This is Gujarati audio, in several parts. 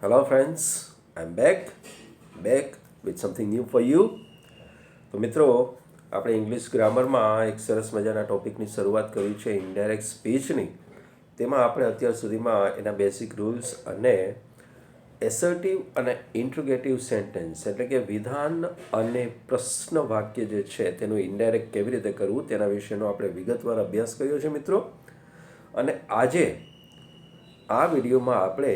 Hello, friends. I'm back with something new for you. તો મિત્રો આપણે ઇંગ્લિશ ગ્રામરમાં એક સરસ મજાના ટોપિકની શરૂઆત કરી છે ઇનડાયરેક્ટ સ્પીચની. તેમાં આપણે અત્યાર સુધીમાં એના બેસિક રૂલ્સ અને એસર્ટિવ અને ઇન્ટ્રોગેટિવ સેન્ટેન્સ એટલે કે વિધાન અને પ્રશ્ન વાક્ય જે છે તેનું ઇનડાયરેક્ટ કેવી રીતે કરવું તેના વિશેનો આપણે વિગતવાર અભ્યાસ કર્યો છે મિત્રો. અને આજે આ વિડીયોમાં આપણે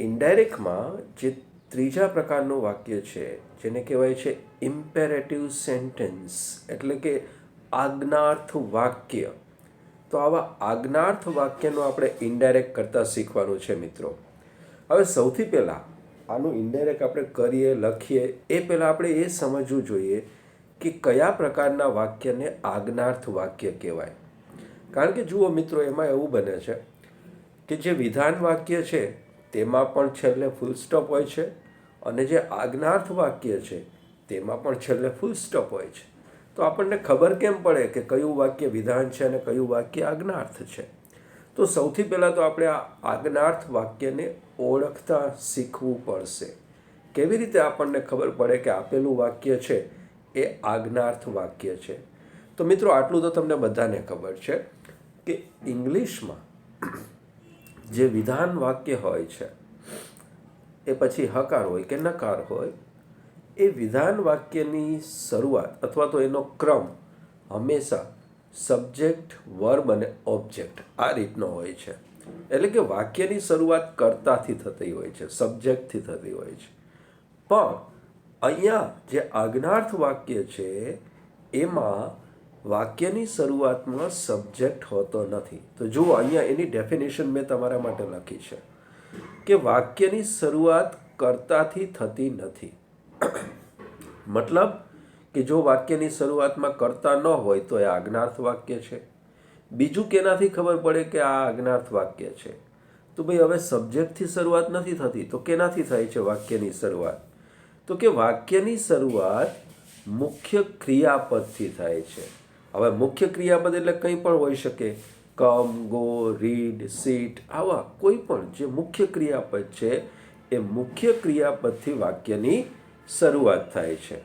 ઇનડાયરેક્ટમાં જે ત્રીજા પ્રકારનું વાક્ય છે જેને કહેવાય છે ઇમ્પેરેટિવ સેન્ટેન્સ એટલે કે આજ્ઞાર્થ વાક્ય. તો આવા આજ્ઞાર્થ વાક્યનો આપણે ઇનડાયરેક્ટ કરતાં શીખવાનું છે મિત્રો. હવે સૌથી પહેલાં આનું ઇનડાયરેક્ટ આપણે કરીએ લખીએ એ પહેલાં આપણે એ સમજવું જોઈએ કે કયા પ્રકારના વાક્યને આજ્ઞાર્થ વાક્ય કહેવાય. કારણ કે જુઓ મિત્રો, એમાં એવું બને છે કે જે વિધાન વાક્ય છે તેમાં પણ છેલ્લે ફૂલ સ્ટોપ હોય છે અને જે આજ્ઞાર્થ વાક્ય છે તેમાં પણ છેલ્લે ફૂલ સ્ટોપ હોય છે. તો આપણને ખબર કેમ પડે કે કયું વાક્ય વિધાન છે અને કયું વાક્ય આજ્ઞાર્થ છે? તો સૌથી પહેલાં તો આપણે આ આજ્ઞાર્થ વાક્યને ઓળખતા શીખવું પડશે. કેવી રીતે આપણને ખબર પડે કે આપેલું વાક્ય છે એ આજ્ઞાર્થ વાક્ય છે? તો મિત્રો આટલું તો તમને બધાને ખબર છે કે ઇંગ્લિશમાં જે વિધાન વાક્ય હોય છે એ પછી હકાર હોય કે નકાર હોય, એ વિધાન વાક્યની શરૂઆત અથવા તો એનો ક્રમ હંમેશા સબ્જેક્ટ, વર્બ અને ઓબ્જેક્ટ આ રીતનો હોય છે. એટલે કે વાક્યની શરૂઆત કર્તાથી થતી હોય છે, સબ્જેક્ટથી થતી હોય છે. પણ અહીંયા જે આજ્ઞાર્થ વાક્ય છે એમાં વાક્યની શરૂઆતમાં સબ્જેક્ટ હોતો નથી. તો જુઓ, અહીંયા એની ડેફિનેશન મેં તમારા માટે લખી છે કે વાક્યની શરૂઆત કર્તાથી થતી નથી. મતલબ કે જો વાક્યની શરૂઆતમાં કર્તા ન હોય તો એ આજ્ઞાર્થ વાક્ય છે. બીજું કેનાથી ખબર પડે કે આ આજ્ઞાર્થ વાક્ય છે? તો ભાઈ હવે સબ્જેક્ટથી શરૂઆત નથી થતી તો કેનાથી થાય છે વાક્યની શરૂઆત? તો કે વાક્યની શરૂઆત મુખ્ય ક્રિયાપદથી થાય છે. હવે મુખ્ય ક્રિયાપદ એટલે કંઈ પણ હોઈ શકે, કમ, ગો, રીડ, સીટ, આવા કોઈ પણ જે મુખ્ય ક્રિયાપદ છે એ મુખ્ય ક્રિયાપદથી વાક્યની શરૂઆત થાય છે.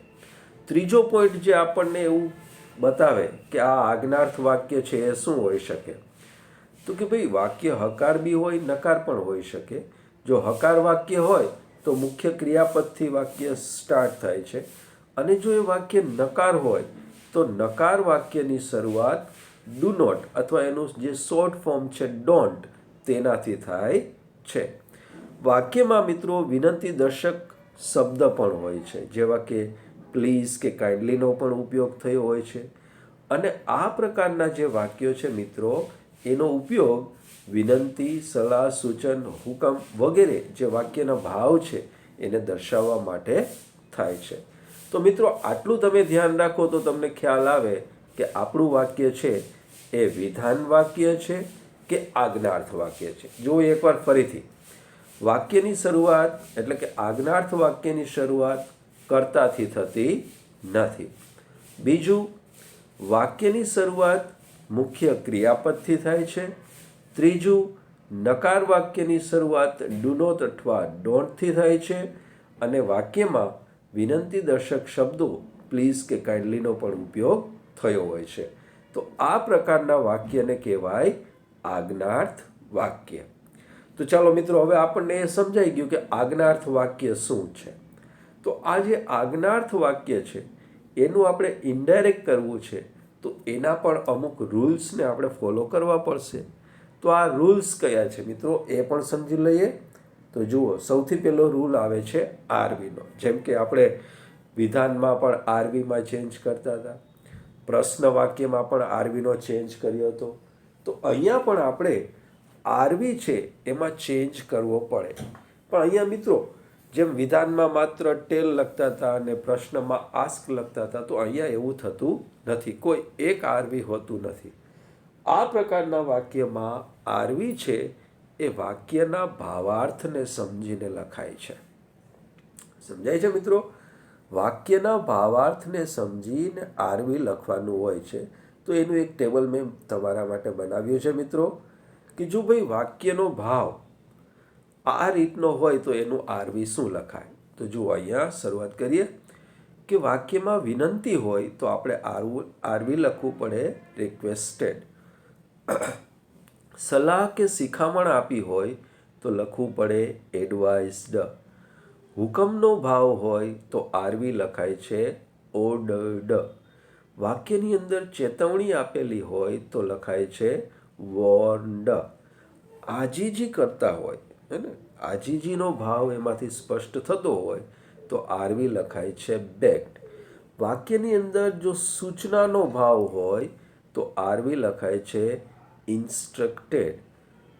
ત્રીજો પોઈન્ટ જે આપણને એવું બતાવે કે આ આજ્ઞાર્થ વાક્ય છે એ શું હોઈ શકે? તો કે ભાઈ વાક્ય હકાર બી હોય, નકાર પણ હોઈ શકે. જો હકાર વાક્ય હોય તો મુખ્ય ક્રિયાપદથી વાક્ય સ્ટાર્ટ થાય છે, અને જો એ વાક્ય નકાર હોય તો નકાર વાક્યની શરૂઆત ડુ નોટ અથવા એનું જે શોર્ટ ફોર્મ છે ડોન્ટ તેનાથી થાય છે. વાક્યમાં મિત્રો વિનંતી દર્શક શબ્દ પણ હોય છે, જેવા કે પ્લીઝ કે કાઇન્ડલીનો પણ ઉપયોગ થયો હોય છે. અને આ પ્રકારના જે વાક્યો છે મિત્રો, એનો ઉપયોગ વિનંતી, સલાહ, સૂચન, હુકમ વગેરે જે વાક્યના ભાવ છે એને દર્શાવવા માટે થાય છે. તો મિત્રો આટલું તમે ધ્યાન રાખો તો તમને ખ્યાલ આવે કે આપણું વાક્ય છે એ વિધાન વાક્ય છે કે આજ્ઞાર્થ વાક્ય છે. જો એકવાર ફરીથી, વાક્યની શરૂઆત એટલે કે આજ્ઞાર્થ વાક્યની શરૂઆત કર્તાથી થતી નથી. બીજું, વાક્યની શરૂઆત મુખ્ય ક્રિયાપદથી થાય છે. ત્રીજું, નકાર વાક્યની શરૂઆત ડુ નોટ અથવા ડોન્ટથી થાય છે. અને વાક્યમાં વિનંતી દર્શક શબ્દો પ્લીઝ કે કાઇન્ડલીનો પણ ઉપયોગ થયો હોય છે. તો આ પ્રકારના વાક્યને કહેવાય આજ્ઞાર્થ વાક્ય. તો ચાલો મિત્રો, હવે આપણને એ સમજાઈ ગયું કે આજ્ઞાર્થ વાક્ય શું છે. તો આ જે આજ્ઞાર્થ વાક્ય છે એનું આપણે ઇનડાયરેક્ટ કરવું છે તો એના પણ અમુક રૂલ્સને આપણે ફોલો કરવા પડશે. તો આ રૂલ્સ કયા છે મિત્રો એ પણ સમજી લઈએ. તો જુઓ, સૌથી પહેલો રૂલ આવે છે આરવીનો. જેમ કે આપણે વિધાનમાં પણ આરવીમાં ચેન્જ કરતા હતા, પ્રશ્ન વાક્યમાં પણ આરવીનો ચેન્જ કર્યો હતો. તો અહીંયા પણ આપણે આરવી છે એમાં ચેન્જ કરવો પડે. પણ અહીંયા મિત્રો, જેમ વિધાનમાં માત્ર ટેલ લખતા હતા અને પ્રશ્નમાં આસ્ક લખતા હતા, તો અહીંયા એવું થતું નથી. કોઈ એક આરવી હોતું નથી. આ પ્રકારના વાક્યમાં આરવી છે એ વાક્યના ભાવાર્થને સમજીને લખાય છે. સમજાય છે મિત્રો? વાક્યના ભાવાર્થને સમજીને આરવી લખવાનું હોય છે. તો એનું એક ટેબલ મેં તમારા માટે બનાવ્યું છે મિત્રો, કે જો ભાઈ વાક્યનો ભાવ આ રીતનો હોય તો એનું આરવી શું લખાય? તો જુઓ, અહીંયા શરૂઆત કરીએ કે વાક્યમાં વિનંતી હોય તો આપણે આરવી લખવું પડે રિક્વેસ્ટેડ. સલાહ કે શિખામણ આપી હોય તો લખવું પડે એડવાઇઝડ. હુકમનો ભાવ હોય તો આરવી લખાય છે ઓર્ડર્ડ. વાક્યની અંદર ચેતવણી આપેલી હોય તો લખાય છે વોર્ન્ડ. આજીજી કરતા હોય, હે ને, આજીજીનો ભાવ એમાંથી સ્પષ્ટ થતો હોય તો આરવી લખાય છે બેગ્ડ. વાક્યની અંદર જો સૂચનાનો ભાવ હોય તો આરવી લખાય છે ઇન્સ્ટ્રક્ટેડ.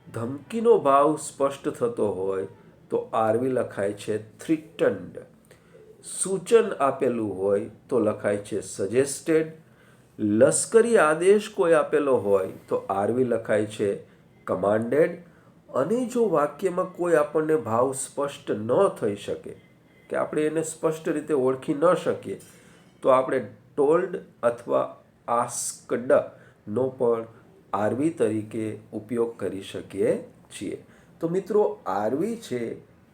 ધમકીનો ભાવ સ્પષ્ટ થતો હોય તો આરવી લખાય છે થ્રીટન્ડ. સૂચન આપેલું હોય તો લખાય છે સજેસ્ટેડ. લશ્કરી આદેશ કોઈ આપેલો હોય તો આરવી લખાય છે કમાન્ડેડ. અને જો વાક્યમાં કોઈ આપણને ભાવ સ્પષ્ટ ન થઈ શકે, કે આપણે એને સ્પષ્ટ રીતે ઓળખી ન શકીએ, તો આપણે ટોલ્ડ અથવા આસ્કડ નો પણ આરવી તરીકે ઉપયોગ કરી શકીએ છીએ. તો મિત્રો, આરવી છે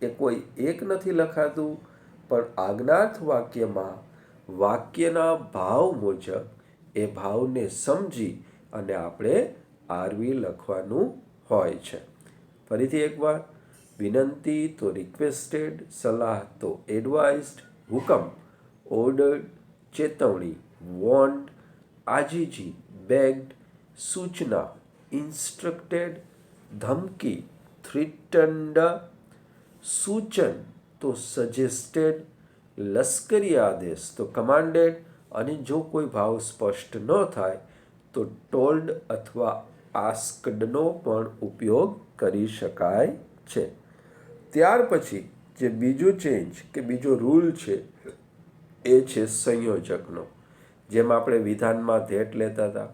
એ કોઈ એક નથી લખાતું, પણ આજ્ઞાર્થ વાક્યમાં વાક્યના ભાવ મુજબ એ ભાવને સમજી અને આપણે આરવી લખવાનું હોય છે. ફરીથી એકવાર, વિનંતી તો રિક્વેસ્ટેડ, સલાહ તો એડવાઇઝડ, હુકમ ઓર્ડર્ડ, ચેતવણી વોર્ન્ડ, આજીજી બેગ્ડ, સૂચના ઇન્સ્ટ્રક્ટેડ, ધમકી થ્રીટન્ડ, સૂચન તો સજેસ્ટેડ, લશ્કરી આદેશ તો કમાન્ડેડ, અને જો કોઈ ભાવ સ્પષ્ટ ન થાય તો ટોલ્ડ અથવા આસ્કડનો પણ ઉપયોગ કરી શકાય છે. ત્યાર પછી જે બીજું ચેન્જ કે બીજો રૂલ છે એ છે સંયોજકનો. જેમ આપણે વિધાનમાં ધેટ લેતા હતા,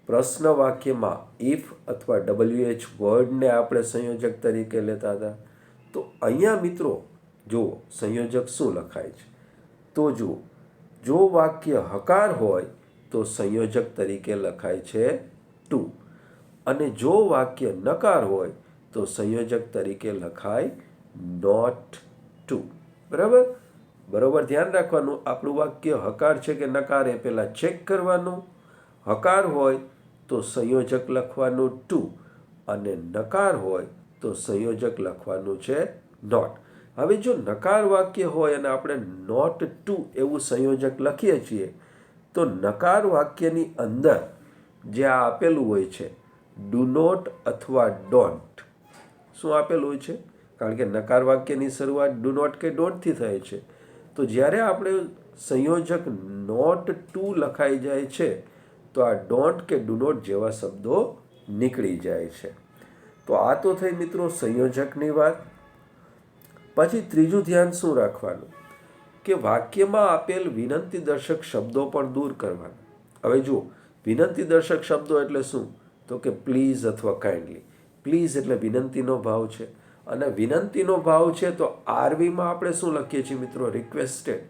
પ્રશ્ન વાક્યમાં ઇફ અથવા WH વર્ડને આપણે સંયોજક તરીકે લેતા હતા, તો અહીંયા મિત્રો જુઓ સંયોજક શું લખાય છે. તો જુઓ, જો વાક્ય હકાર હોય તો સંયોજક તરીકે લખાય છે ટુ, અને જો વાક્ય નકાર હોય તો સંયોજક તરીકે લખાય નોટ ટુ. બરાબર ધ્યાન રાખવાનું. આપણું વાક્ય હકાર છે કે નકાર એ પહેલાં ચેક કરવાનું. હકાર હોય તો સંયોજક લખવાનું ટુ, અને નકાર હોય તો સંયોજક લખવાનું છે નોટ. હવે જો નકાર વાક્ય હોય અને આપણે નોટ ટુ એવું સંયોજક લખીએ છીએ, તો નકાર વાક્યની અંદર જે આ આપેલું હોય છે ડુ નોટ અથવા ડોન્ટ, શું આપેલું હોય છે? કારણ કે નકાર વાક્યની શરૂઆત ડુ નોટ કે ડોન્ટથી થાય છે. તો જ્યારે આપણે સંયોજક નોટ ટુ લખાઈ જાય છે તો આ ડોન્ટ કે ડુ નોટ જેવા શબ્દો નીકળી જાય છે. તો આ તો થઈ મિત્રો સંયોજકની વાત. પછી ત્રીજું ધ્યાન શું રાખવાનું કે વાક્યમાં આપેલ વિનંતી દર્શક શબ્દો પણ દૂર કરવાના. હવે જુઓ, વિનંતી દર્શક શબ્દો એટલે શું? તો કે પ્લીઝ અથવા કાઇન્ડલી. પ્લીઝ એટલે વિનંતીનો ભાવ છે, અને વિનંતીનો ભાવ છે તો આરવીમાં આપણે શું લખીએ છીએ મિત્રો? રિક્વેસ્ટેડ.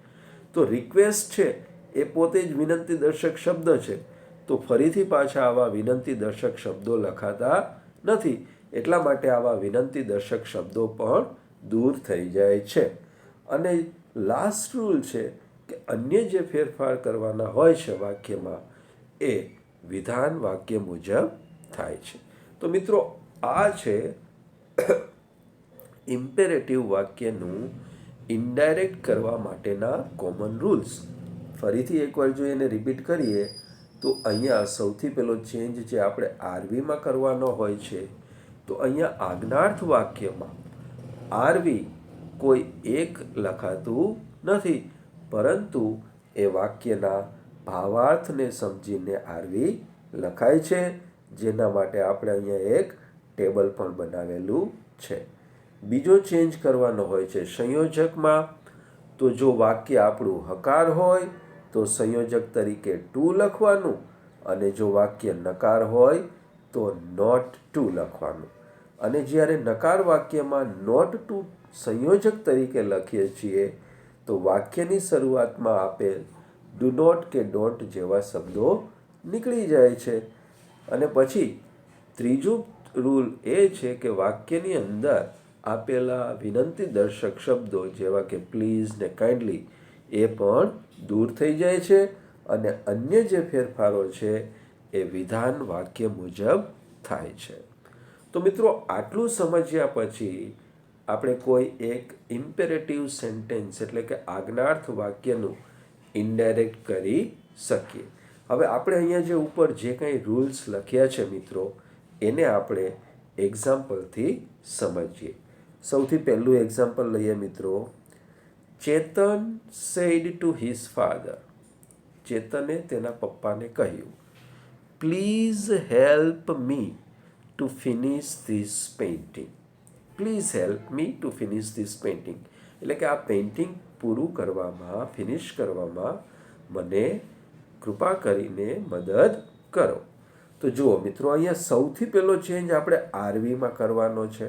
તો રિક્વેસ્ટ છે એ પોતે જ વિનંતી દર્શક શબ્દ છે, તો ફરીથી પાછા આવા વિનંતી દર્શક શબ્દો લખાતા નથી. એટલા માટે આવા વિનંતી દર્શક શબ્દો પણ દૂર થઈ જાય છે. અને લાસ્ટ રૂલ છે કે અન્ય જે ફેરફાર કરવાના હોય છે વાક્યમાં, એ વિધાન વાક્ય મુજબ થાય છે. તો મિત્રો, આ છે ઇમ્પેરેટિવ વાક્યનું ઇનડાયરેક્ટ કરવા માટેના કોમન રૂલ્સ. ફરીથી એકવાર જો એને રિપીટ કરીએ તો અહીંયા સૌથી પહેલો ચેન્જ જે આપણે આરવીમાં કરવાનો હોય છે, તો અહીંયા આજ્ઞાર્થ વાક્યમાં આરવી કોઈ એક લખાતું નથી, પરંતુ એ વાક્યના ભાવાર્થને સમજીને આરવી લખાય છે, જેના માટે આપણે અહીંયા એક ટેબલ પણ બનાવેલું છે. બીજો ચેન્જ કરવાનો હોય છે સંયોજકમાં. તો જો વાક્ય આપણું હકાર હોય તો સંયોજક તરીકે ટુ લખવાનું, અને જો વાક્ય નકાર હોય તો નોટ ટુ લખવાનું. અને જ્યારે નકાર વાક્યમાં નોટ ટુ સંયોજક તરીકે લખીએ છીએ તો વાક્યની શરૂઆતમાં આપેલ ડુ નોટ કે ડોન્ટ જેવા શબ્દો નીકળી જાય છે. અને પછી ત્રીજું રૂલ એ છે કે વાક્યની અંદર આપેલા વિનંતી દર્શક શબ્દો જેવા કે પ્લીઝ ને કાઇન્ડલી એ પણ દૂર થઈ જાય છે અને અન્ય જે ફેરફારો છે એ વિધાન વાક્ય મુજબ થાય છે. તો મિત્રો આટલું સમજ્યા પછી આપણે કોઈ એક ઇમ્પેરેટિવ સેન્ટેન્સ એટલે કે આજ્ઞાર્થ વાક્યનું ઇનડાયરેક્ટ કરી શકીએ. હવે આપણે અહીંયા જે ઉપર જે કંઈ રૂલ્સ લખ્યા છે મિત્રો એને આપણે એક્ઝામ્પલથી સમજીએ. સૌથી પહેલું એક્ઝામ્પલ લઈએ મિત્રો. ચેતન સેડ ટુ હિઝ ફાધર. ચેતને તેના પપ્પાને કહ્યું, please help me to finish this painting. Please help me to finish this painting એટલે કે આ પેઇન્ટિંગ પૂરું કરવામાં, ફિનિશ કરવામાં મને કૃપા કરીને મદદ કરો. તો જુઓ મિત્રો, અહીંયા સૌથી પહેલો ચેન્જ આપણે આરવીમાં કરવાનો છે.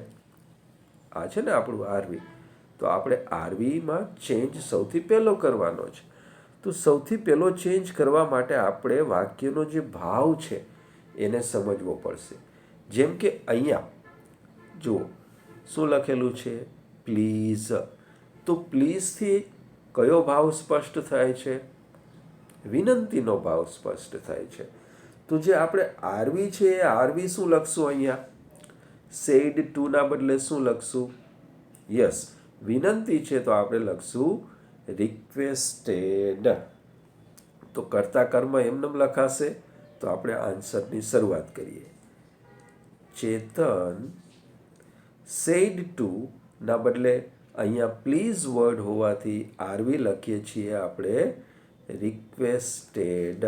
આ છે ને આપણું આરવી, તો આપણે આરવીમાં ચેન્જ સૌથી પહેલો કરવાનો છે. તો સૌથી પહેલો ચેન્જ કરવા માટે આપણે વાક્યનો જે ભાવ છે એને સમજવો પડશે. જેમ કે અહીંયા જુઓ શું લખેલું છે, પ્લીઝ. તો પ્લીઝથી કયો ભાવ સ્પષ્ટ થાય છે? વિનંતીનો ભાવ સ્પષ્ટ થાય છે. તો જે આપણે આરવી છે એ આરવી શું લખશું અહીંયા? સેડ ટુના બદલે શું લખશું? યસ, વિનંતી છે તો આપણે લખશું રિક્વેસ્ટેડ. તો કર્તા કર્મ એમનેમ લખાશે. તો આપણે આન્સરની શરૂઆત કરીએ. ચેતન સેડ ટુ ના બદલે અહીંયા પ્લીઝ વર્ડ હોવાથી આરવી લખીએ છીએ આપણે રિક્વેસ્ટેડ.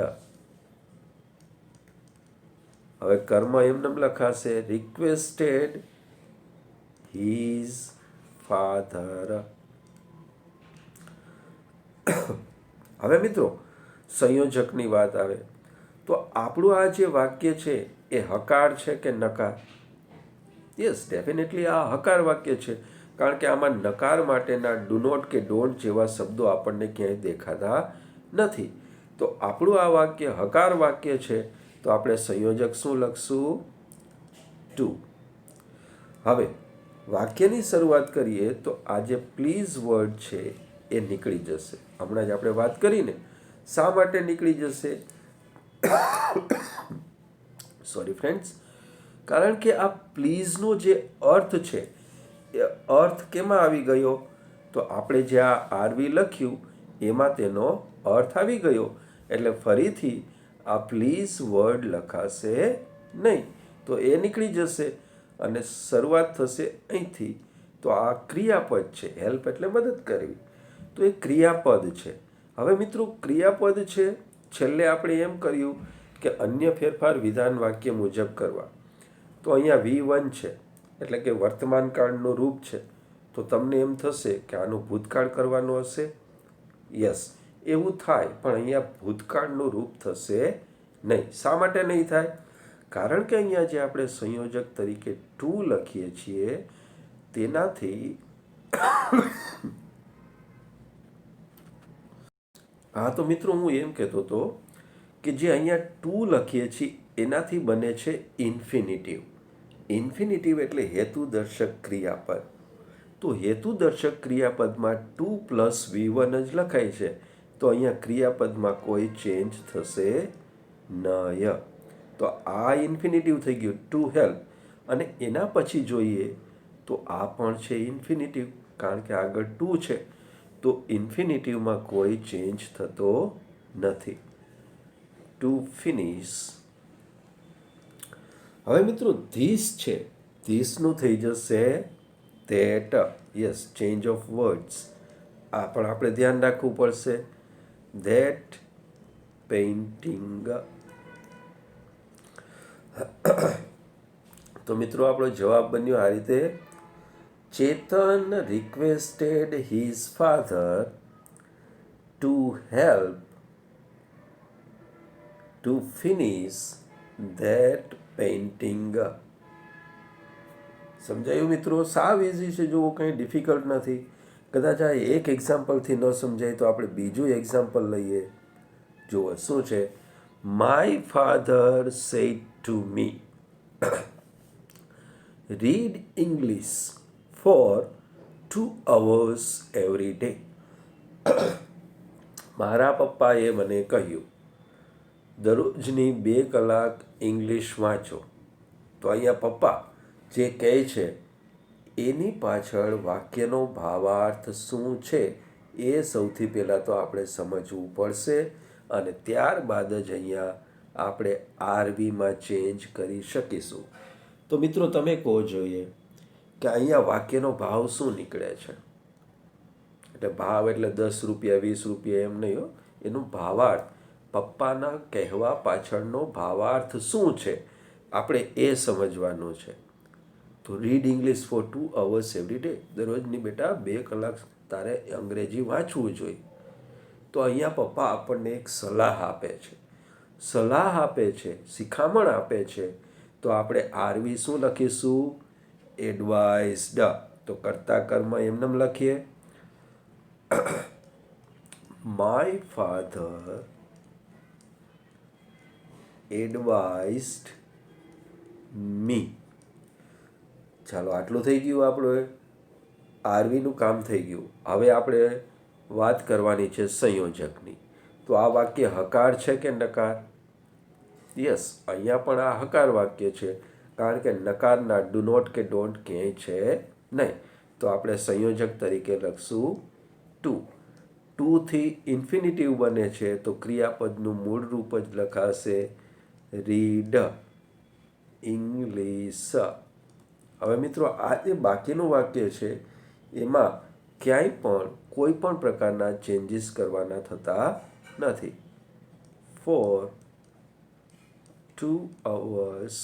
હવે કર્મ એમનેમ લખાશે રિક્વેસ્ટેડ હિઝ ફાધર. હવે મિત્રો સંયોજકની વાત આવે તો આપણું આ જે વાક્ય છે એ હકાર છે કે નકાર? યસ, ડેફિનેટલી આ હકાર વાક્ય છે, કારણ કે આમાં નકાર માટેના ડુ નોટ કે ડોન્ટ જેવા શબ્દો આપણને ક્યાંય દેખાતા નથી. તો આપણું આ વાક્ય હકાર વાક્ય છે, તો આપણે સંયોજક શું લખશું? ટુ. હવે વાક્યની શરૂઆત કરીએ તો આ જે પ્લીઝ વર્ડ છે એ નીકળી જશે. હમણાં જ આપણે વાત કરીને શા માટે નીકળી જશે? સોરી ફ્રેન્ડ્સ, કારણ કે આ પ્લીઝનો જે અર્થ છે એ અર્થ કેમાં આવી ગયો? તો આપણે જે આ આરવી લખ્યું એમાં તેનો અર્થ આવી ગયો. એટલે ફરીથી આ પ્લીઝ વર્ડ લખાશે નહીં, તો એ નીકળી જશે અને શરૂઆત થશે અહીંથી. તો આ ક્રિયાપદ છે. હેલ્પ એટલે મદદ કરવી, તો એ ક્રિયાપદ છે. હવે મિત્રો ક્રિયાપદ છે, છેલ્લે આપણે એમ કર્યું કે અન્ય ફેરફાર વિધાન વાક્ય મુજબ કરવા. તો અહીંયા V1 છે એટલે કે વર્તમાન કાળનું રૂપ છે. તો તમને એમ થશે કે આનું ભૂતકાળ કરવાનું હશે. યસ, એવું થાય, પણ અહીંયા ભૂતકાળનું રૂપ થશે નહીં. શા માટે નહીં થાય? કારણ કે અહીંયા જે આપણે સંયોજક તરીકે ટુ લખીએ છીએ તેનાથી હા, તો મિત્રો હું એમ કહેતો હતો કે જે અહીંયા ટુ લખીએ છીએ એનાથી બને છે ઇન્ફિનિટિવ. ઇન્ફિનિટિવ એટલે હેતુદર્શક ક્રિયાપદ. તો હેતુદર્શક ક્રિયાપદમાં ટુ પ્લસ V1 જ લખાય છે. તો અહીંયા ક્રિયાપદમાં કોઈ ચેન્જ થશે નહીં. તો આ ઇન્ફિનિટિવ થઈ ગયું ટુ હેલ્પ. અને એના પછી જોઈએ તો આ પણ છે ઇન્ફિનિટિવ, કારણ કે આગળ ટુ છે. તો ઇન્ફિનિટિવમાં કોઈ ચેન્જ થતો નથી. To finish. હવે મિત્રો ધીસ છે, ધીસનું થઈ જશે that. Yes, change of words. આ પણ આપણે ધ્યાન રાખવું પડશે. That painting. તો મિત્રો આપણો જવાબ બન્યો આ રીતે. Chetan requested his father to help to finish that painting. સમજાયું મિત્રો? સાવ ઇઝી છે, જુઓ કંઈ ડિફિકલ્ટ નથી. કદાચ આ એક એક્ઝામ્પલથી ન સમજાય તો આપણે બીજું એક્ઝામ્પલ લઈએ. જુઓ શું છે. My father said to me, read English for 2 hours every day. મારા પપ્પાએ મને કહ્યું દરરોજની 2 કલાક ઇંગ્લિશ વાંચો. તો અહીંયા પપ્પા જે કહે છે એની પાછળ વાક્યનો ભાવાર્થ શું છે એ સૌથી પહેલાં તો આપણે સમજવું પડશે, અને ત્યારબાદ જ અહીંયા આપણે આરવીમાં ચેન્જ કરી શકીશું. તો મિત્રો તમે કહો જોઈએ કે અહીંયા વાક્યનો ભાવ શું નીકળે છે. એટલે ભાવ એટલે 10 રૂપિયા 20 રૂપિયા એમ નહીં હો, એનું ભાવાર્થ, પપ્પાના કહેવા પાછળનો ભાવાર્થ શું છે આપણે એ સમજવાનું છે. તો read English for 2 hours every day. દરરોજની બેટા 2 કલાક તારે અંગ્રેજી વાંચવું જોઈએ. તો અહીંયા પપ્પા આપણને એક સલાહ આપે છે, શિખામણ આપે છે. તો આપણે આરવી શું લખીશું? એડવાઇઝડ. તો કર્તા કર્મ એમને લખીએ. માય ફાધર એડવાઇઝડ મી. ચાલો આટલું થઈ ગયું, આપણું આરવીનું કામ થઈ ગયું. હવે આપણે વાત કરવાની છે સંયોજકની. તો આ વાક્ય હકાર છે કે નકાર? યસ, અહીંયા પણ આ હકાર વાક્ય છે, કારણ કે નકારના ડુ નોટ કે ડોન્ટ ક્યાંય છે નહીં. તો આપણે સંયોજક તરીકે લખશું ટુ. ટુથી ઇન્ફિનિટિવ બને છે, તો ક્રિયાપદનું મૂળ રૂપ જ લખાશે રીડ ઇંગ્લિશ. હવે મિત્રો આ જે બાકીનું વાક્ય છે એમાં ક્યાંય પણ કોઈ પણ પ્રકારના ચેન્જીસ કરવાના થતા નથી. For 2 hours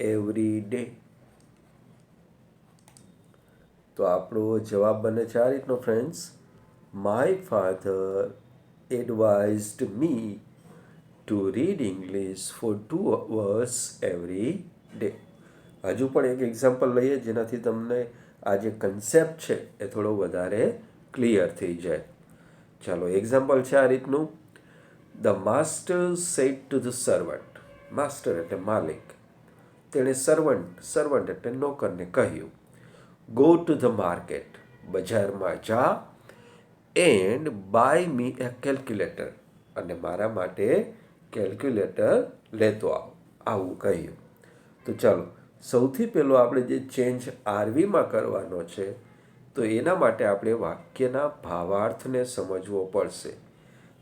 every day. તો આપણો જવાબ બને છે આ રીતનો friends. My father advised me to read English for 2 hours every day. હજુ પણ એક એક્ઝામ્પલ લઈએ જેનાથી તમને આ જે કન્સેપ્ટ છે એ થોડો વધારે ક્લિયર થઈ જાય. ચાલો એક્ઝામ્પલ છે આ રીતનું. The master sad to the servant. Master એટલે માલિક, તેણે સર્વન્ટ એટલે નોકરને કહ્યું, ગો ટુ ધ માર્કેટ. બજારમાં જા, and buy me a calculator. અને મારા માટે કેલ્ક્યુલેટર લેતો આવ. આવું કહ્યું. તો ચાલો સૌથી પહેલો આપણે જે ચેન્જ આરવીમાં કરવાનો છે, તો એના માટે આપણે વાક્યના ભાવાર્થને સમજવો પડશે.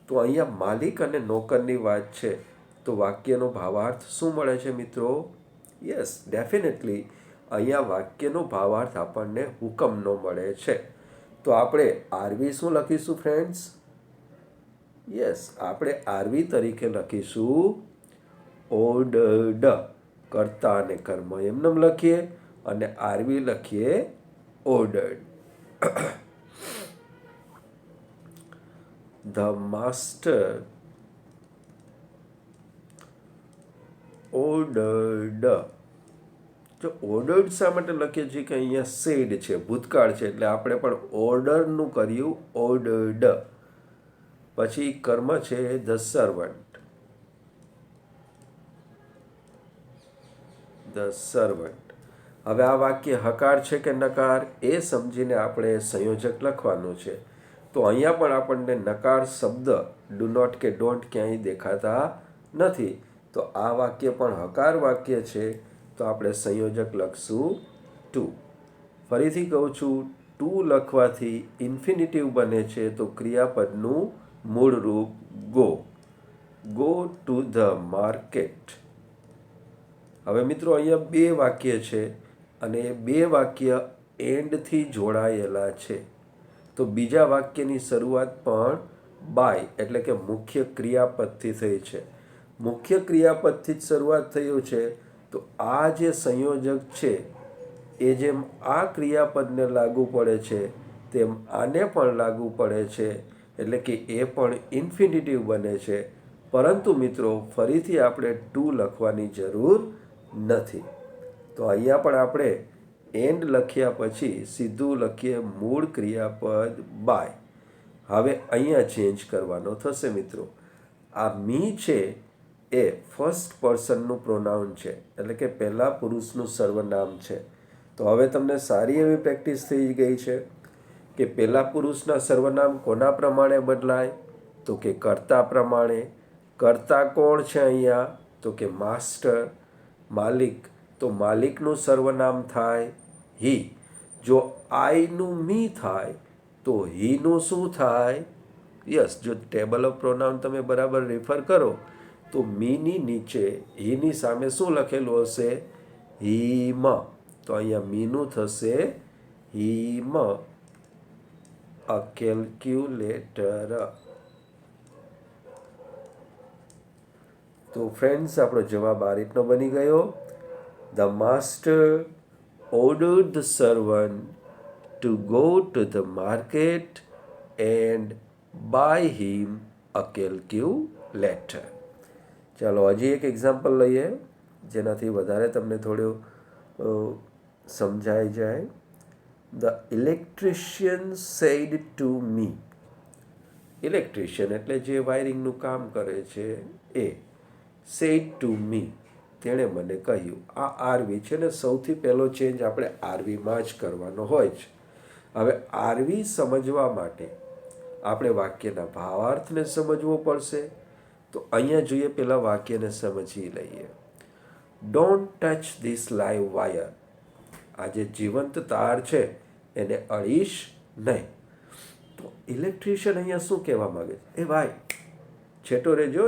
તો અહીંયા માલિક અને નોકરની વાત છે, તો વાક્યનો ભાવાર્થ શું મળે છે મિત્રો? યસ, ડેફિનેટલી અહીંયા વાક્યનો ભાવાર્થ આપણને હુકમનો મળે છે. તો આપણે આરવી શું લખીશું ફ્રેન્ડ્સ? યસ, આપણે આરવી તરીકે લખીશું ઓર્ડર્ડ. કર્તા અને કર્મ એમને લખીએ અને આરવી લખીએ ઓર્ડર્ડ. The master ordered. જો ઓર્ડર્ડ શા માટે લખીએ છીએ કે અહીંયા સેડ છે, ભૂતકાળ છે, એટલે આપણે પણ ઓર્ડરનું કર્યું ઓર્ડર્ડ. પછી કર્મ છે ધ સર્વન્ટ. The servant. હવે આ વાક્ય હકાર છે કે નકાર એ સમજીને આપણે સંયોજક લખવાનું છે. તો અહીંયા પણ આપણને નકાર શબ્દ ડુ નોટ કે ડોન્ટ ક્યાંય દેખાતા નથી. તો આ વાક્ય પણ હકાર વાક્ય છે, તો આપણે સંયોજક લખશું ટુ. ફરીથી કહું છું, ટુ લખવાથી ઇન્ફિનિટિવ બને છે, તો ક્રિયાપદનું મૂળ રૂપ go. Go to the market. હવે મિત્રો અહીંયા 2 વાક્ય છે અને એ 2 વાક્ય એન્ડથી જોડાયેલા છે. તો બીજા વાક્યની શરૂઆત પણ બાય એટલે કે મુખ્ય ક્રિયાપદથી થઈ છે. મુખ્ય ક્રિયાપદથી જ શરૂઆત થયું છે, તો આ જે સંયોજક છે એ જેમ આ ક્રિયાપદને લાગુ પડે છે તેમ આને પણ લાગુ પડે છે, એટલે કે એ પણ ઇન્ફિનિટિવ બને છે. પરંતુ મિત્રો ફરીથી આપણે ટુ લખવાની જરૂર નથી. તો અહીંયા પણ આપણે એન્ડ લખ્યા પછી સીધું લખીએ મૂળ ક્રિયાપદ બાય. હવે અહીંયા ચેન્જ કરવાનો થશે મિત્રો. આ મી છે એ ફર્સ્ટ પર્સનનું પ્રોનાઉન છે, એટલે કે પહેલા પુરુષનું સર્વનામ છે. તો હવે તમને સારી એવી પ્રેક્ટિસ થઈ ગઈ છે કે પહેલા પુરુષના સર્વનામ કોના પ્રમાણે બદલાય, તો કે કર્તા પ્રમાણે. કર્તા કોણ છે અહીંયા, તો કે માસ્ટર. માલિક, તો માલિકનું સર્વનામ થાય હી. જો આઈનું મી થાય તો હીનું શું થાય, યસ. જો ટેબલ ઓફ પ્રોનાઉન તમે બરાબર રેફર કરો તો મીની નીચે હીની સામે શું લખેલું હશે, હીમ. તો અહીંયા મીનું થશે હીમ. અ કેલ્ક્યુલેટર. તો ફ્રેન્ડ્સ, આપણો જવાબ આ રીતનો બની ગયો. The master ordered the servant to go to the market and buy him a calculator. ચાલો હજી એક એક્ઝામ્પલ લઈએ જેનાથી વધારે તમને થોડું સમજાઈ જાય. The electrician said to me. Electrician એટલે જે વાયરિંગનું કામ કરે છે એ. સેડ ટુ મી, તેણે મને કહ્યું. આ આરવી છે ને, સૌથી પહેલો ચેન્જ આપણે આરવીમાં જ કરવાનો હોય છે. હવે આરવી સમજવા માટે આપણે વાક્યના ભાવાર્થને સમજવો પડશે. તો અહીંયા જોઈએ, પહેલાં વાક્યને સમજી લઈએ. Don't touch this live wire. આ જે જીવંત તાર છે એને અડીશ નહીં. તો ઇલેક્ટ્રિશિયન અહીંયા શું કહેવા માગે છે, એ ભાઈ છેટો રહેજો,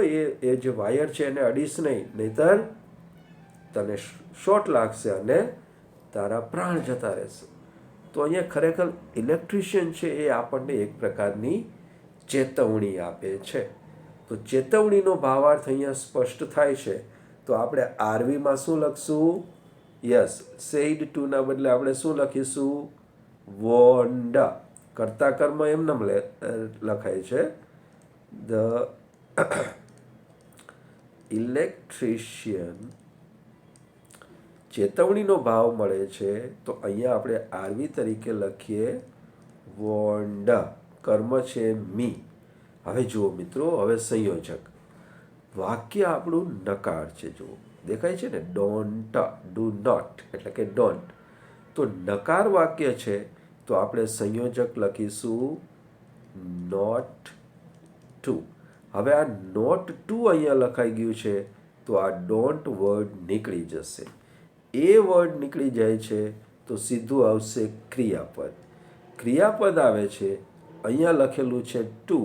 એ જે વાયર છે એને અડીશ નહીં, નહીંતર તને શોર્ટ લાગશે અને તારા પ્રાણ જતા રહેશે. તો અહીંયા ખરેખર ઇલેક્ટ્રિશિયન છે એ આપણને એક પ્રકારની ચેતવણી આપે છે. તો ચેતવણીનો ભાવાર્થ અહીંયા સ્પષ્ટ થાય છે. તો આપણે આરવીમાં શું લખશું, યસ, સેડ ટુના બદલે આપણે શું લખીશું, વોન્ડ. કર્તા કર્મ એમને લખાય છે. ધ ઇલેક્ટ્રિશિયન, ચેતવણીનો ભાવ મળે છે તો અહીંયા આપણે આરવી તરીકે લખીએ વોન્ડ. કર્મ છે મી. હવે જુઓ મિત્રો, હવે સંયોજક. વાક્ય આપણું નકાર છે, જુઓ દેખાય છે ને, ડોન્ટ, ડુ નોટ એટલે કે ડોન્ટ. તો નકાર વાક્ય છે તો આપણે સંયોજક લખીશું નોટ ટુ. હવે આ નોટ ટુ અહીંયા લખાઈ ગયું છે તો આ ડોન્ટ વર્ડ નીકળી જશે. એ વર્ડ નીકળી જાય છે તો સીધું આવશે ક્રિયાપદ. ક્રિયાપદ આવે છે, અહીંયા લખેલું છે ટુ,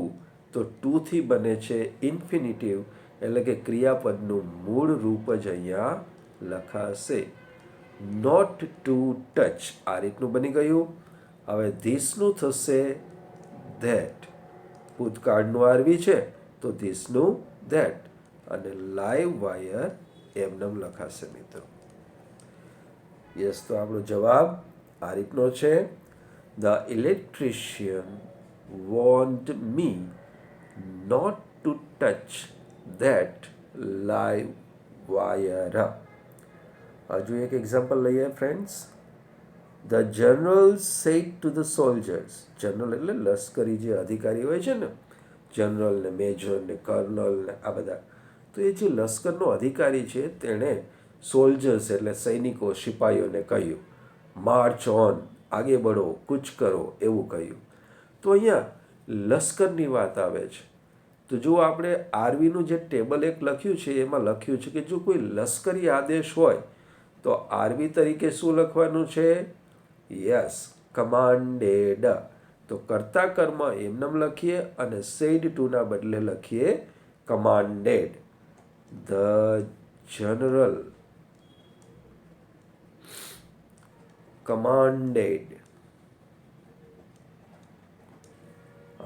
તો ટુથી બને છે ઇન્ફિનિટિવ, એટલે કે ક્રિયાપદનું મૂળ રૂપ જ અહીંયા લખાશે. નોટ ટુ ટચ, આ રીતનું બની ગયું. હવે ધીસનું થશે ધેટ. ભૂતકાળનું આરવી છે તો ધીસનું ધેટ. અને લાઈવ વાયર એમનેમ લખાશે મિત્રો. યસ, તો આપણો જવાબ આ રીતનો છે. The electrician want me not to touch that live wire. હજુ એક એક્ઝામ્પલ લઈએ friends. The general said to the soldiers. General એટલે લશ્કરી જે અધિકારી હોય છે ને, જનરલ ને મેજર ને કર્નલ ને આ બધા. તો એ જે લશ્કરનો અધિકારી છે તેણે સોલ્જર્સ એટલે સૈનિકો, સિપાહીઓને કહ્યું, માર્ચ ઓન, આગે બઢો, કૂચ કરો, એવું કહ્યું. તો અહીંયા લશ્કરની વાત આવે છે. તો જો આપણે આરવીનું જે ટેબલ એક લખ્યું છે એમાં લખ્યું છે કે જો કોઈ લશ્કરી આદેશ હોય તો આરવી તરીકે શું લખવાનું છે, યસ, કમાન્ડેડ. તો કર્તા કર્મ એમનેમ લખીએ અને સેડ ટુના બદલે લખીએ કમાન્ડેડ. The general commanded.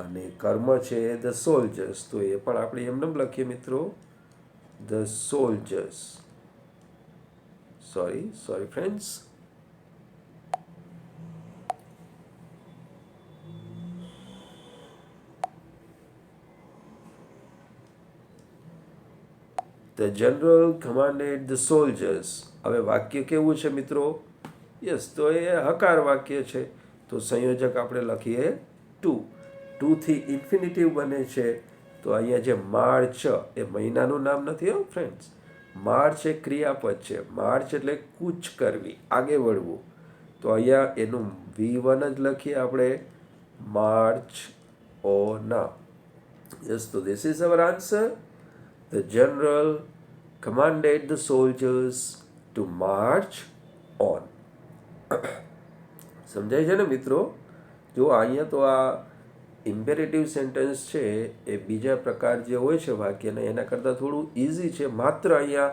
અને કર્મ છે ધ સોલ્જર્સ, તો એ પણ આપણે એમનેમ લખીએ મિત્રો, the soldiers. Sorry friends. The general commanded the soldiers. હવે વાક્ય કેવું છે મિત્રો, યસ, તો એ હકાર વાક્ય છે. તો સંયોજક આપણે લખીએ ટુ. ટુથી ઇન્ફિનિટિવ બને છે તો અહીંયા જે માર્ચ એ મહિનાનું નામ નથી હો ફ્રેન્ડ્સ. માર્ચ એ ક્રિયાપદ છે. માર્ચ એટલે કૂચ કરવી, આગે વળવું. તો અહીંયા એનું V1 જ લખીએ આપણે, માર્ચ ઓન. યસ, તો this is our answer. The general commanded the soldiers to march on. સમજાય છે ને મિત્રો? જો અહીંયા તો આ ઇમ્પેરેટિવ સેન્ટેન્સ છે એ બીજા પ્રકાર જે હોય છે વાક્યના એના કરતાં થોડું ઇઝી છે. માત્ર અહીંયા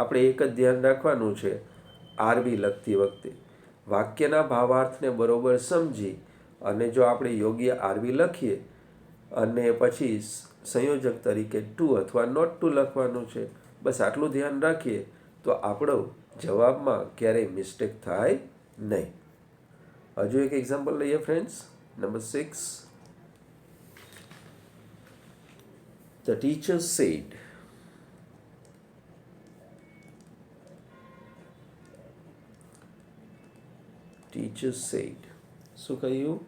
આપણે એક જ ધ્યાન રાખવાનું છે, આરવી લખતી વખતે વાક્યના ભાવાર્થને બરોબર સમજી અને જો આપણે યોગ્ય આરવી લખીએ અને પછી સંયોજક તરીકે ટુ અથવા નોટ ટુ લખવાનું છે, બસ આટલું ધ્યાન રાખીએ તો આપણો જવાબમાં ક્યારેય મિસ્ટેક થાય નહીં. હજુ એક એક્ઝામ્પલ લઈએ friends. Number 6. The teacher said, શું કહ્યું?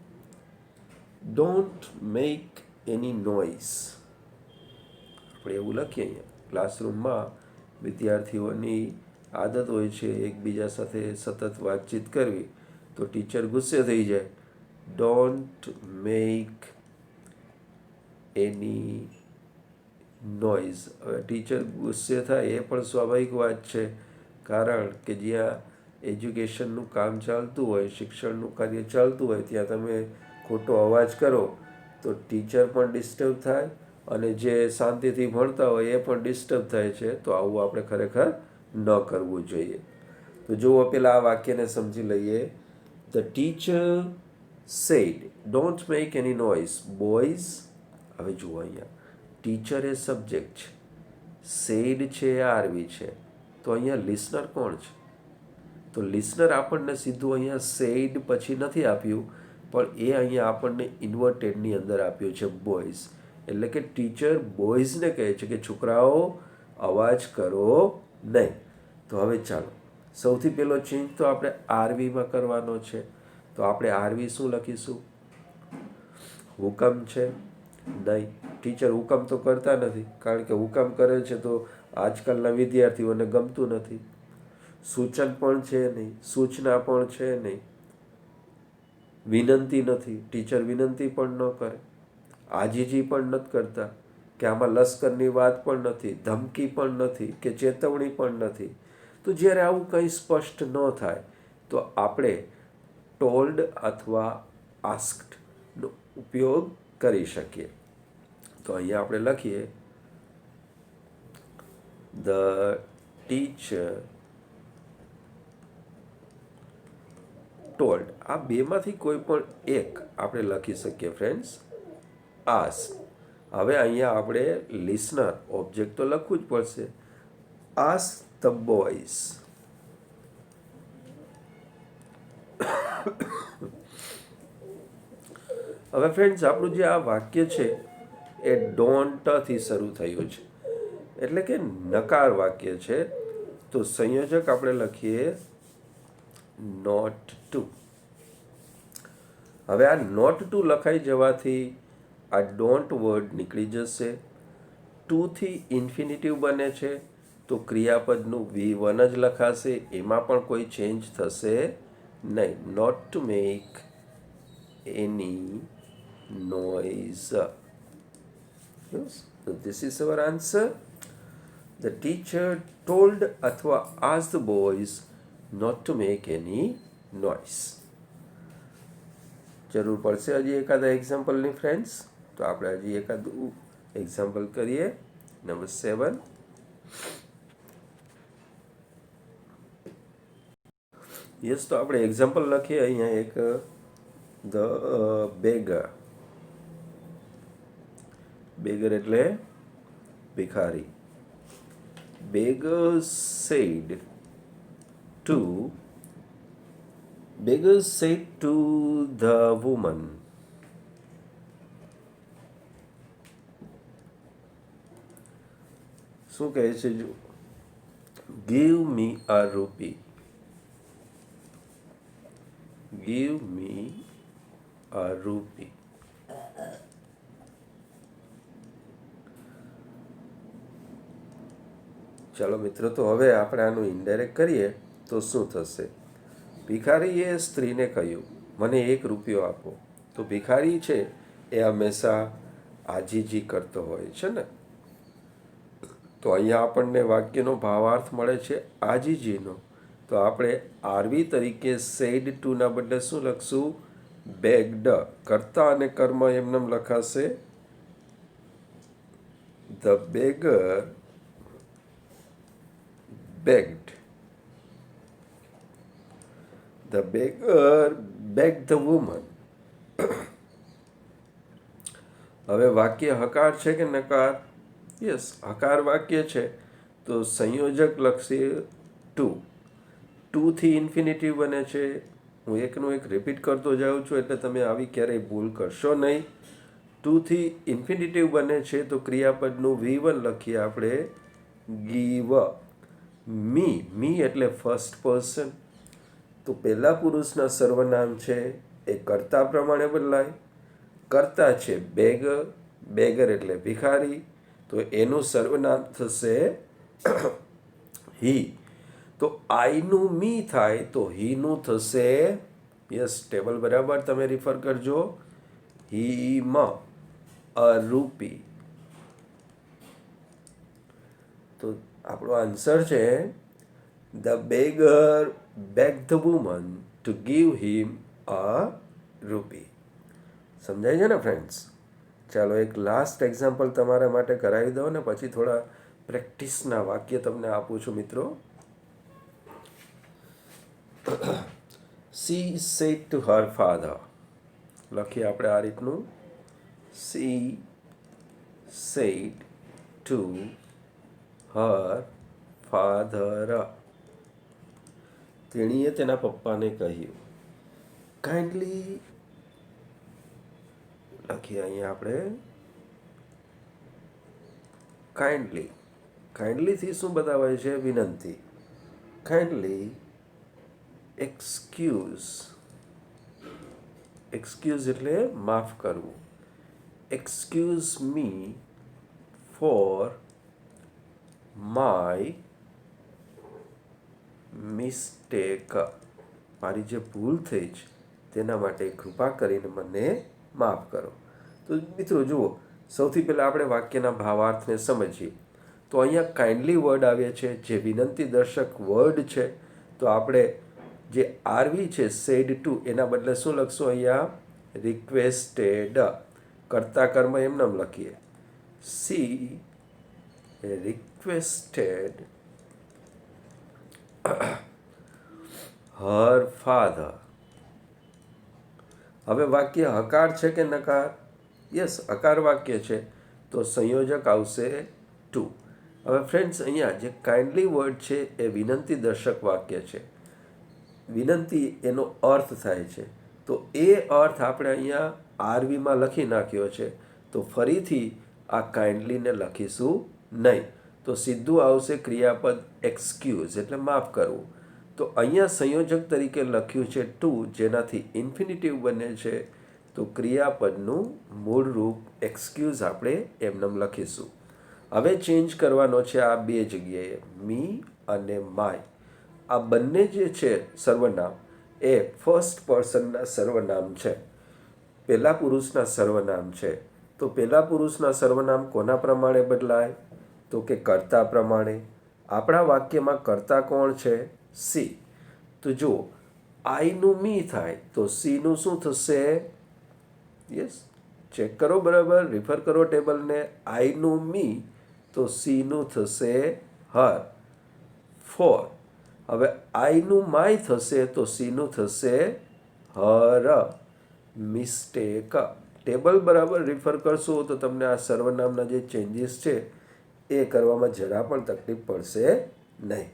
Don't make any noise. આપણે એવું લખીએ અહીંયા. ક્લાસરૂમમાં વિદ્યાર્થીઓની આદત હોય છે એકબીજા સાથે સતત વાતચીત કરવી, તો ટીચર ગુસ્સે થઈ જાય. Don't make any noise. હવે ટીચર ગુસ્સે થાય એ પણ સ્વાભાવિક વાત છે, કારણ કે જ્યાં એજ્યુકેશનનું કામ ચાલતું હોય, શિક્ષણનું કાર્ય ચાલતું હોય, ત્યાં તમે ખોટો અવાજ કરો તો ટીચર પણ ડિસ્ટર્બ થાય અને જે શાંતિથી ભણતા હોય એ પણ ડિસ્ટર્બ થાય છે. તો આવું આપણે ખરેખર ન કરવું જોઈએ. તો જુઓ, પેલા આ વાક્યને સમજી લઈએ. The teacher said don't make any noise boys. હવે જુઓ અહીંયા ટીચર એ સબ્જેક્ટ છે, સેડ છે એ આરવી છે, તો અહીંયા લિસનર કોણ છે? તો લિસનર આપણને સીધું અહીંયા સેડ પછી નથી આપ્યું, પણ એ અહીંયા આપણને ઇન્વર્ટેડની અંદર આપ્યું છે બોયઝ. એટલે કે ટીચર બોયઝને કહે છે કે છોકરાઓ અવાજ કરો નહીં. તો હવે ચાલો, સૌથી પહેલો ચેન્જ તો આપણે આરવીમાં કરવાનો છે. તો આપણે આરવી શું લખીશું? હુકમ છે? નહીં, ટીચર હુકમ તો કરતા નથી, કારણ કે હુકમ કરે છે તો આજકાલના વિદ્યાર્થીઓને ગમતું નથી. સૂચન પણ છે નહીં, સૂચના પણ છે નહીં. વિનંતી નથી, ટીચર વિનંતી પણ ન કરે. આજીજી પણ નથી કરતા, કે આમાં લશ્કરની વાત પણ નથી, ધમકી પણ નથી, કે ચેતવણી પણ નથી. તો જ્યારે આવું કંઈ સ્પષ્ટ ન થાય તો આપણે ટોલ્ડ અથવા આસ્ક્ડનો ઉપયોગ કરી શકીએ. તો અહીંયા આપણે લખીએ, ધ ટીચર ટોલ્ડ. આ બેમાંથી કોઈ પણ એક આપણે લખી શકીએ ફ્રેન્ડ્સ. આસ્ક. હવે અહીંયા આપણે લિસનર ઓબ્જેક્ટ તો લખવું જ પડશે. Ask the boys. હવે ફ્રેન્ડ્સ આપણું જે આ વાક્ય છે એ ડોન્ટથી શરૂ થયું છે, એટલે કે નકાર વાક્ય છે. તો સંયોજક આપણે લખીએ નોટ ટુ. હવે આ નોટ ટુ લખાઈ જવાથી આ ડોન્ટ વર્ડ નીકળી જશે. ટુથી ઇન્ફિનિટિવ બને છે, તો ક્રિયાપદનું V1 જ લખાશે, એમાં પણ કોઈ ચેન્જ થશે નહીં. Not to make any noise. Yes, so this is our answer. The teacher told અથવા asked the boys not to make any noise. જરૂર પડશે હજી એકાદા એક્ઝામ્પલની ફ્રેન્ડ્સ, તો આપણે હજી એકાદું એક્ઝામ્પલ કરીએ. નંબર 7. યસ, તો આપણે એક્ઝામ્પલ લખીએ અહીંયા એક. The beggar. બેગર એટલે ભિખારી. Beggar said to the woman, શું કહે છે? જો, give me a rupee. Give me a rupee. ચાલો મિત્રો, તો હવે આપણે આનું ઇનડાયરેક્ટ કરીએ તો શું થશે. ભિખારીએ સ્ત્રીને કહ્યું, મને 1 રૂપિયો આપો. તો ભિખારી છે એ હંમેશા આજીજી કરતો હોય છે ને. તો અહીંયા આપણને વાક્યનો ભાવાર્થ મળે છે આજીજીનો. તો આપણે આરવી તરીકે સેડ ટુના બદલે શું લખશું? બેગ્ડ. કર્તા અને કર્મ એમનેમ લખાશે. The beggar begged. The beggar begged the woman. હવે વાક્ય હકાર છે કે નકાર? યસ, હકાર વાક્ય છે. તો સંયોજક લખશે ટુ. ટુથી ઇન્ફિનિટિવ બને છે. હું એકનું એક રિપીટ કરતો જાઉં છું એટલે તમે આવી ક્યારેય ભૂલ કરશો નહીં. ટુથી ઇન્ફિનિટિવ બને છે તો ક્રિયાપદનું V1 લખીએ આપણે ગીવ. મી એટલે ફર્સ્ટ પર્સન. તો પહેલા પુરુષના સર્વનામ છે એ કર્તા પ્રમાણે બદલાય. કર્તા છે બેગર. બેગર એટલે ભિખારી. તો એનું સર્વનામ થશે હી. તો આઈનું મી થાય તો હીનું થશે યસ. ટેબલ બરાબર તમે રિફર કરજો. હીમ અ રૂપી. તો આપણો આન્સર છે the beggar begged the woman to give him a rupee. સમજાય છે ને ફ્રેન્ડ્સ? ચાલો એક લાસ્ટ એક્ઝામ્પલ તમારા માટે કરાવી દો ને પછી થોડા પ્રેક્ટિસના વાક્ય તમને આપું છું મિત્રો. She said to her father. લખીએ આપણે આ રીતનું. She said to her father. તેણીએ તેના પપ્પાને કહ્યું. કાઇન્ડલી લખીએ અહીંયા આપણે કાઇન્ડલી. કાઇન્ડલીથી શું બતાવાય છે? વિનંતી. Kindly excuse. એક્સક્યુઝ એટલે માફ કરવું. Excuse me for my mistake. મારી જે ભૂલ થઈ છે તેના માટે કૃપા કરીને મને માફ કરો. તો મિત્રો જુઓ, સૌથી પહેલાં આપણે વાક્યના ભાવાર્થને સમજીએ. તો અહીંયા કાઇન્ડલી વર્ડ આવે છે જે વિનંતી દર્શક વર્ડ છે. તો આપણે જે આરવી છે સેડ ટુ એના બદલે શું લખશું અહીંયા? રિક્વેસ્ટેડ. કર્તા કર્મ એમનેમ લખીએ. C requested her father. હવે વાક્ય હકાર છે કે નકાર? યસ, હકાર વાક્ય છે તો સંયોજક આવશે ટુ. હવે ફ્રેન્ડ્સ, અહીંયા જે કાઇન્ડલી વર્ડ છે એ વિનંતી દર્શક વાક્ય છે. વિનંતી એનો અર્થ થાય છે. તો એ અર્થ આપણે અહીંયા આરવીમાં લખી નાખ્યો છે. તો ફરીથી આ કાઇન્ડલીને લખીશું નહીં. તો સીધું આવશે ક્રિયાપદ એક્સક્યુઝ એટલે માફ કરવું. તો અહીંયા સંયોજક તરીકે લખ્યું છે ટુ, જેનાથી ઇન્ફિનિટિવ બને છે. તો ક્રિયાપદનું મૂળ રૂપ એક્સક્યુઝ આપણે એમનેમ લખીશું. હવે ચેન્જ કરવાનો છે આ બે જગ્યાએ, મી અને માય. આ બંને જે છે સર્વનામ એ ફર્સ્ટ પર્સનના સર્વનામ છે. પહેલા પુરુષના સર્વનામ છે. તો પહેલા પુરુષના સર્વનામ કોના પ્રમાણે બદલાય? તો કે કર્તા પ્રમાણે. આપણા વાક્યમાં કર્તા કોણ છે? સી. તો જુઓ, આઈનું મી થાય તો સીનું શું થશે? યસ, ચેક કરો બરાબર, રિફર કરો ટેબલને. આઈનું મી તો સીનું થશે હર. ફોર. હવે આઈનું માય થશે તો સીનું થશે હર. મિસ્ટેક. ટેબલ બરાબર રિફર કરશો તો તમને આ સર્વનામના જે ચેન્જીસ છે એ કરવામાં જરા પણ તકલીફ પડશે નહીં.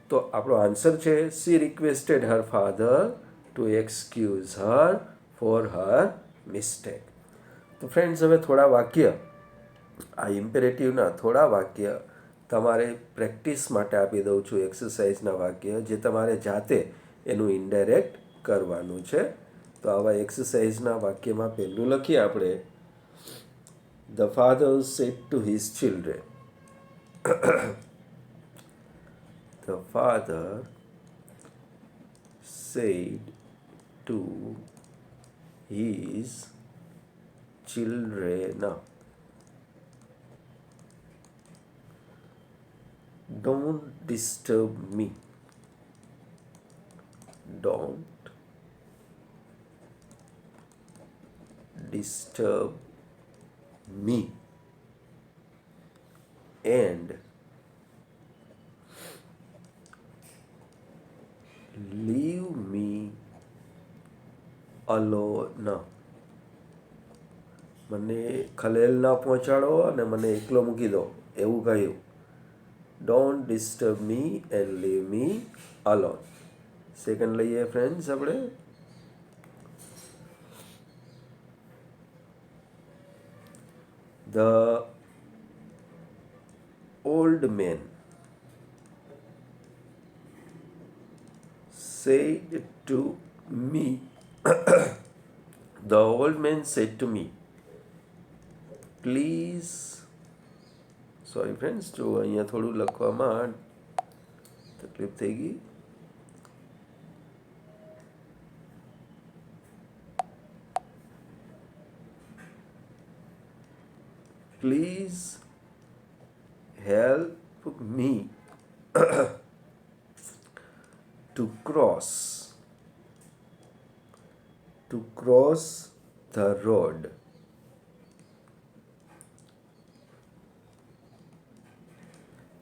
તો આપણો આન્સર છે C requested her father two excuse Har for her mistake. તો ફ્રેન્ડ્સ, હવે થોડા વાક્ય, આ ઇમ્પેરેટિવના થોડા વાક્ય તમારે પ્રેક્ટિસ માટે આપી દઉં છું. એક્સરસાઇઝના વાક્ય જે તમારે જાતે એનું ઇનડાયરેક્ટ કરવાનું છે. તો આવા એક્સરસાઇઝના વાક્યમાં પહેલું લખીએ આપણે. The father said to his children. The father said to his children, don't disturb me. Don't disturb me. And leave me alone. મને ખલેલ ના પહોંચાડો અને મને એકલો મૂકી દો એવું કહ્યું. Don't disturb me and leave me alone. Second લઈએ ફ્રેન્ડ્સ આપણે. The old man said to me, the old man said to me, please, sorry friends, જો અહીંયા થોડું લખવામાં તકલીફ થઈ ગઈ. Please help me to cross the road.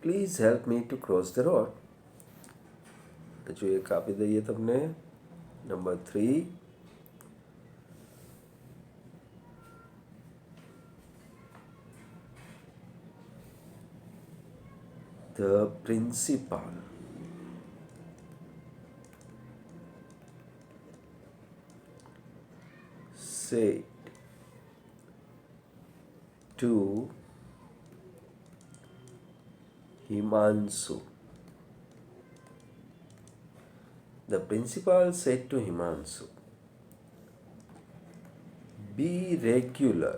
Please help me to cross the road. જો એક આપી દઈએ તમને. Number 3. The principal said to Himanshu. The principal said to Himanshu, be regular.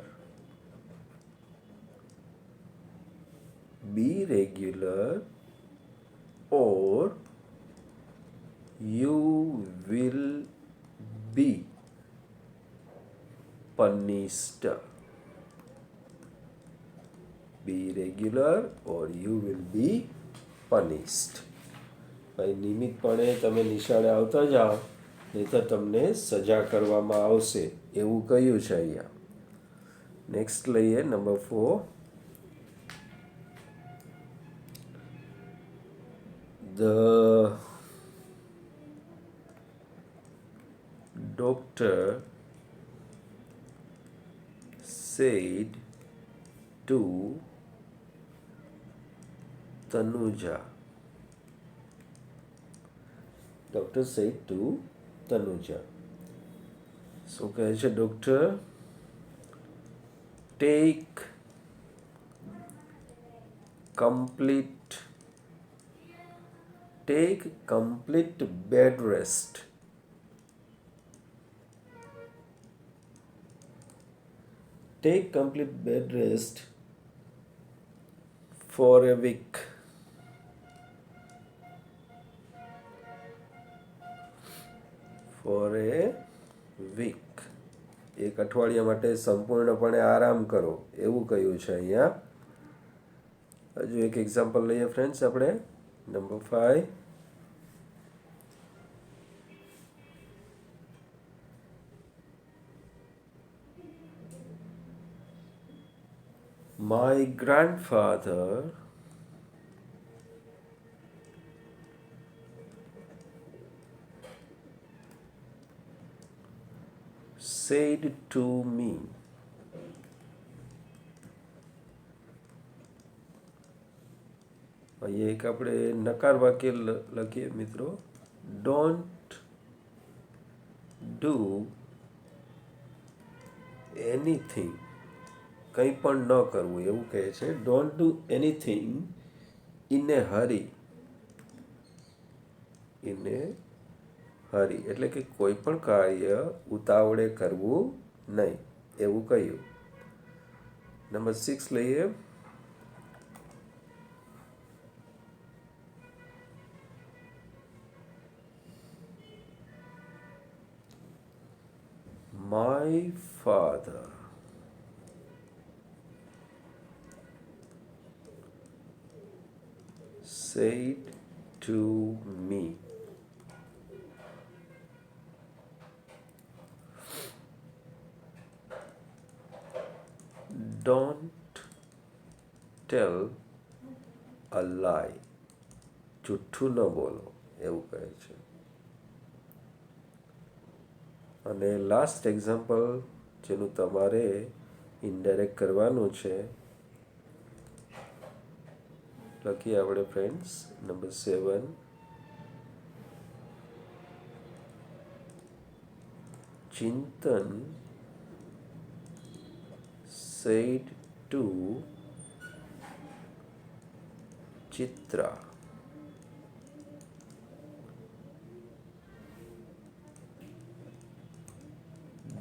Be regular or you will be punished. Be regular or you will be punished. ભાઈ નિયમિતપણે તમે નિશાળે આવતા જાઓ નહીંતર તમને સજા કરવામાં આવશે એવું કહ્યું છે અહીંયા. નેક્સ્ટ લઈએ number 4. The doctor said to Tanuja. Doctor said to Tanuja. So કહે છે doctor, take complete bed rest. Take complete bed rest for a week. For a week. એક અઠવાડિયા માટે સંપૂર્ણપણે આરામ કરો એવું કહ્યું છે અહીંયા. હજુ એક એક્ઝામ્પલ લઈએ ફ્રેન્ડ્સ આપણે. Number 5. My grandfather said to me, અહીંયા એક આપણે નકાર વાક્ય લખીએ મિત્રો. ડોન્ટ ડુ એનીથિંગ, કંઈ પણ ન કરવું એવું કહે છે. Don't do anything in a hurry. In a hurry એટલે કે કોઈ પણ કાર્ય ઉતાવળે કરવું નહીં એવું કહ્યું. નંબર 6 લઈએ. My father said to me, don't tell a lie. જૂઠું ન બોલો એવું કહે છે. અને લાસ્ટ એક્ઝામ્પલ જેનું તમારે ઇનડાયરેક્ટ કરવાનું છે, લખીએ આપણે friends. Number 7, Chintan said to Chitra,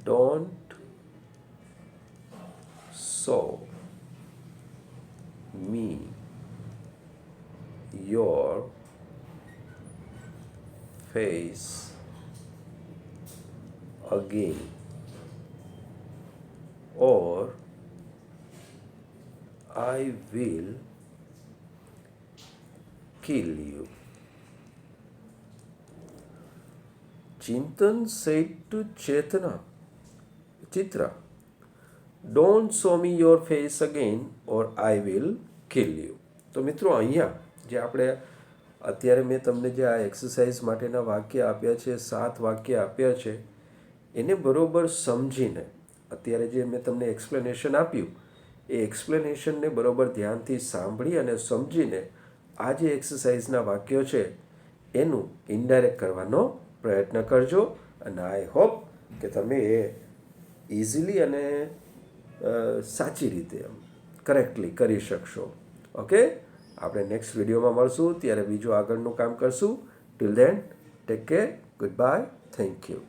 don't show me your face again, or I will kill you. Chintan said to Chitra, don't show me your face again or I will kill you. તો મિત્રો અહીંયા જે આપણે અત્યારે મેં તમને જે આ એક્સરસાઇઝ માટેના વાક્ય આપ્યા છે, 7 વાક્ય આપ્યા છે, એને બરોબર સમજીને અત્યારે જે મેં તમને એક્સપ્લેનેશન આપ્યું એ એક્સપ્લેનેશનને બરોબર ધ્યાનથી સાંભળી અને સમજીને આ જે એક્સરસાઇઝના વાક્યો છે એનું ઇનડાયરેક્ટ કરવાનો પ્રયત્ન કરજો. અને આઈ હોપ કે તમે એ ઇઝીલી અને સાચી રીતે કરેક્ટલી કરી શકશો. ઓકે, આપણે નેક્સ્ટ વિડીયોમાં મળશું, ત્યારે બીજું આગળનું કામ કરશું. Till then take care, good bye, thank you.